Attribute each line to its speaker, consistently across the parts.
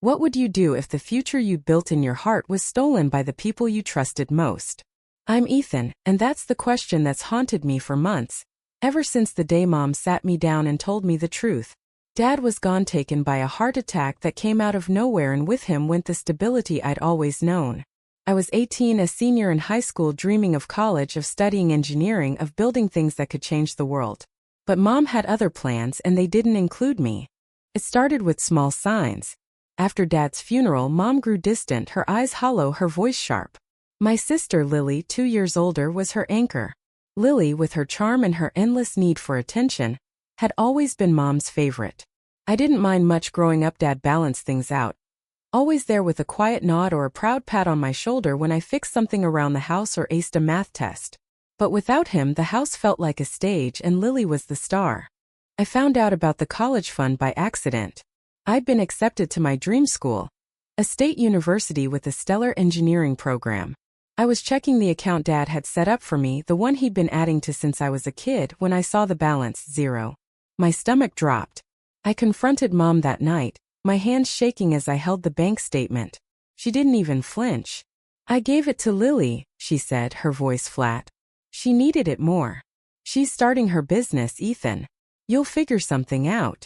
Speaker 1: What would you do if the future you built in your heart was stolen by the people you trusted most? I'm Ethan, and that's the question that's haunted me for months, ever since the day Mom sat me down and told me the truth. Dad was gone, taken by a heart attack that came out of nowhere, and with him went the stability I'd always known. I was 18, a senior in high school, dreaming of college, of studying engineering, of building things that could change the world. But Mom had other plans, and they didn't include me. It started with small signs. After Dad's funeral, Mom grew distant, her eyes hollow, her voice sharp. My sister Lily, 2 years older, was her anchor. Lily, with her charm and her endless need for attention, had always been Mom's favorite. I didn't mind much growing up. Dad balanced things out, always there with a quiet nod or a proud pat on my shoulder when I fixed something around the house or aced a math test. But without him, the house felt like a stage, and Lily was the star. I found out about the college fund by accident. I'd been accepted to my dream school, a state university with a stellar engineering program. I was checking the account Dad had set up for me, the one he'd been adding to since I was a kid, when I saw the balance, zero. My stomach dropped. I confronted Mom that night, my hands shaking as I held the bank statement. She didn't even flinch. "I gave it to Lily," she said, her voice flat. "She needed it more. She's starting her business, Ethan. You'll figure something out."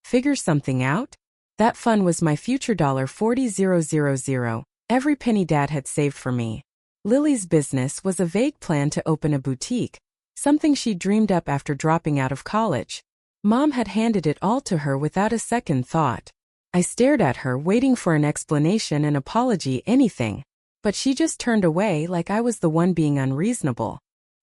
Speaker 1: Figure something out? That fund was my future $40,000, every penny Dad had saved for me. Lily's business was a vague plan to open a boutique, something she dreamed up after dropping out of college. Mom had handed it all to her without a second thought. I stared at her, waiting for an explanation, an apology, anything. But she just turned away like I was the one being unreasonable.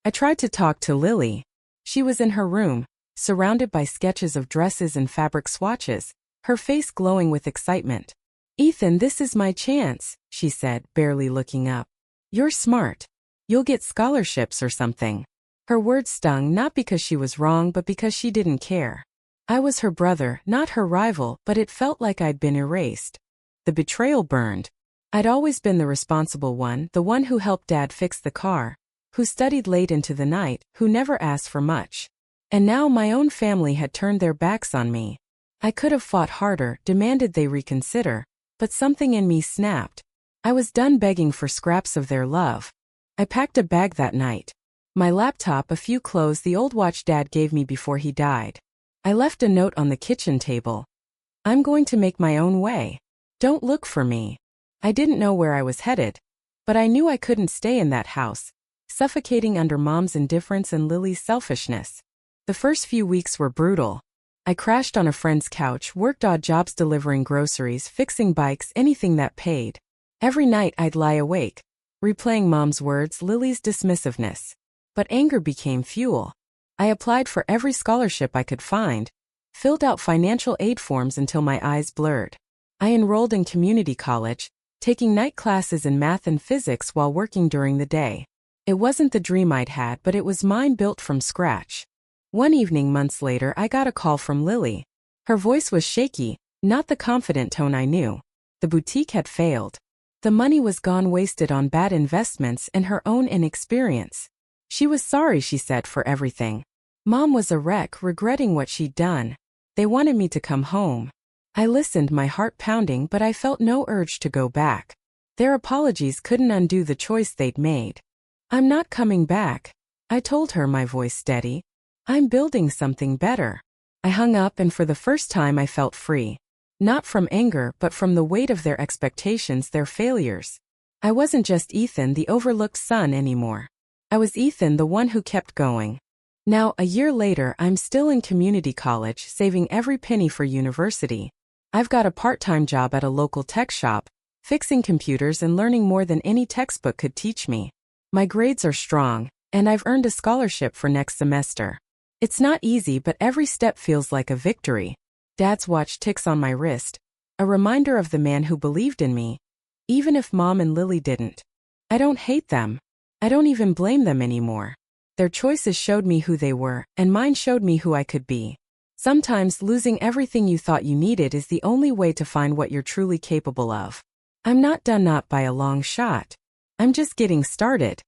Speaker 1: I tried to talk to Lily. She was in her room, surrounded by sketches of dresses and fabric swatches, her face glowing with excitement. "Ethan, this is my chance," she said, barely looking up. "You're smart. You'll get scholarships or something." Her words stung, not because she was wrong but because she didn't care. I was her brother, not her rival, but it felt like I'd been erased. The betrayal burned. I'd always been the responsible one, the one who helped Dad fix the car, who studied late into the night, who never asked for much. And now my own family had turned their backs on me. I could have fought harder, demanded they reconsider, but something in me snapped. I was done begging for scraps of their love. I packed a bag that night. My laptop, a few clothes, the old watch Dad gave me before he died. I left a note on the kitchen table. "I'm going to make my own way. Don't look for me." I didn't know where I was headed, but I knew I couldn't stay in that house, suffocating under Mom's indifference and Lily's selfishness. The first few weeks were brutal. I crashed on a friend's couch, worked odd jobs delivering groceries, fixing bikes, anything that paid. Every night I'd lie awake, replaying Mom's words, Lily's dismissiveness. But anger became fuel. I applied for every scholarship I could find, filled out financial aid forms until my eyes blurred. I enrolled in community college, taking night classes in math and physics while working during the day. It wasn't the dream I'd had, but it was mine, built from scratch. One evening months later, I got a call from Lily. Her voice was shaky, not the confident tone I knew. The boutique had failed. The money was gone, wasted on bad investments and her own inexperience. She was sorry, she said, for everything. Mom was a wreck, regretting what she'd done. They wanted me to come home. I listened, my heart pounding, but I felt no urge to go back. Their apologies couldn't undo the choice they'd made. "I'm not coming back," I told her, my voice steady. "I'm building something better." I hung up, and for the first time I felt free. Not from anger, but from the weight of their expectations, their failures. I wasn't just Ethan, the overlooked son, anymore. I was Ethan, the one who kept going. Now, a year later, I'm still in community college, saving every penny for university. I've got a part-time job at a local tech shop, fixing computers and learning more than any textbook could teach me. My grades are strong, and I've earned a scholarship for next semester. It's not easy, but every step feels like a victory. Dad's watch ticks on my wrist, a reminder of the man who believed in me, even if Mom and Lily didn't. I don't hate them. I don't even blame them anymore. Their choices showed me who they were, and mine showed me who I could be. Sometimes losing everything you thought you needed is the only way to find what you're truly capable of. I'm not done, not by a long shot. I'm just getting started.